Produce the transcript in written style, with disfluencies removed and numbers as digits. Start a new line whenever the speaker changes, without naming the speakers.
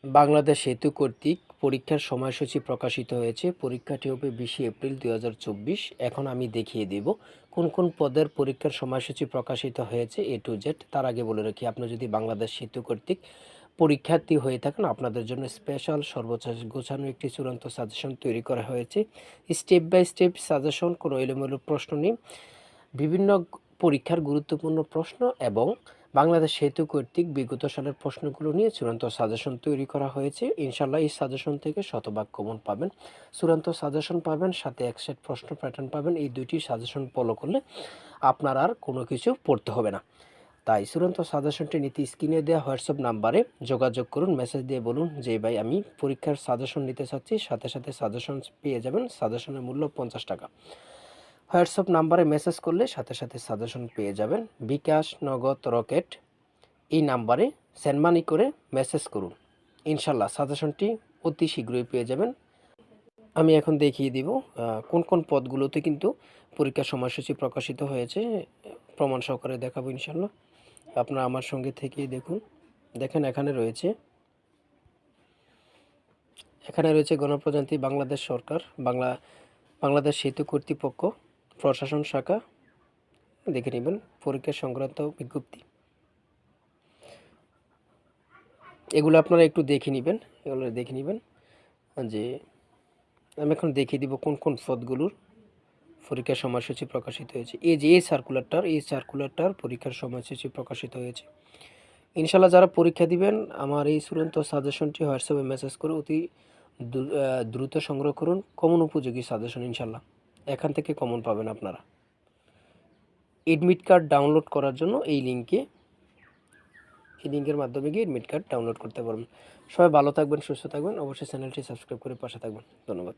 বাংলাদেশ সেতু কর্তৃক পরীক্ষার সময়সূচি প্রকাশিত হয়েছে। পরীক্ষাটি হবে 20 এপ্রিল 2024। এখন আমি দেখিয়ে দেব কোন কোন পদের পরীক্ষার সময়সূচি প্রকাশিত হয়েছে A to Z। তার আগে বলে রাখি, আপনি যদি বাংলাদেশ সেতু কর্তৃক পরীক্ষার্থী হয়ে থাকেন, আপনাদের জন্য স্পেশাল সর্বোচ্চ গোছানো একটি চূড়ান্ত সাজেশন তৈরি করা হয়েছে। স্টেপ বাই স্টেপ সাজেশন, কোনো এলোমেলো প্রশ্ন নেই। বিভিন্ন পরীক্ষার গুরুত্বপূর্ণ প্রশ্ন এবং বাংলাদেশ সেতু কর্তৃক বিগত সালের প্রশ্নগুলো নিয়ে চূড়ান্ত সাজেশন তৈরি করা হয়েছে। ইনশাল্লাহ এই সাজেশন থেকে শতভাগ কমন পাবেন, চূড়ান্ত সাজেশন পাবেন, সাথে এক সেট প্রশ্ন প্যাটার্ন পাবেন। এই দুইটি সাজেশন ফলো করলে আপনার আর কোনো কিছু পড়তে হবে না। তাই চূড়ান্ত সাজেশনটি নিতে স্ক্রিনে দেওয়া হোয়াটসঅ্যাপ নাম্বারে যোগাযোগ করুন। মেসেজ দিয়ে বলুন যে ভাই আমি পরীক্ষার সাজেশন নিতে চাচ্ছি, সাথে সাথে সাজেশন পেয়ে যাবেন। সাজেশনের মূল্য 50 টাকা। হোয়াটসঅ্যাপ নাম্বারে মেসেজ করলে সাথে সাথে সাজেশন পেয়ে যাবেন। বিকাশ, নগদ, রকেট এই নাম্বারে সেন্ড মানি করে মেসেজ করুন। ইনশাল্লাহ সাজেশনটি অতি শীঘ্রই পেয়ে যাবেন। আমি এখন দেখিয়ে দিব কোন কোন পদগুলোতে কিন্তু পরীক্ষার সময়সূচি প্রকাশিত হয়েছে। প্রমাণ সহকারে দেখাবো ইনশাল্লাহ। আপনারা আমার সঙ্গে থেকেই দেখুন। দেখেন এখানে রয়েছে গণপ্রজাতন্ত্রী বাংলাদেশ সরকার, বাংলাদেশ সেতু কর্তৃপক্ষ, প্রশাসন শাখা। দেখে নেবেন পরীক্ষা সংক্রান্ত বিজ্ঞপ্তি। এগুলো আপনারা একটু দেখে নেবেন যে আমি এখন দেখিয়ে দিব কোন কোন পদগুলোর পরীক্ষার সময়সূচি প্রকাশিত হয়েছে। এই যে এই সার্কুলারটার পরীক্ষার সময়সূচি প্রকাশিত হয়েছে। ইনশাল্লাহ যারা পরীক্ষা দিবেন, আমার এই চূড়ান্ত সাজেশনটি হোয়াটসঅ্যাপে মেসেজ করে অতি দ্রুত সংগ্রহ করুন। কমন উপযোগী সাজেশন ইনশাল্লাহ এখান থেকে কমন পাবেন আপনারা। এডমিট কার্ড ডাউনলোড করার জন্য এই লিঙ্কের মাধ্যমে গিয়ে এডমিট কার্ড ডাউনলোড করতে পারবেন। সবাই ভালো থাকবেন, সুস্থ থাকবেন, অবশ্যই চ্যানেলটি সাবস্ক্রাইব করে পাশে থাকবেন। ধন্যবাদ।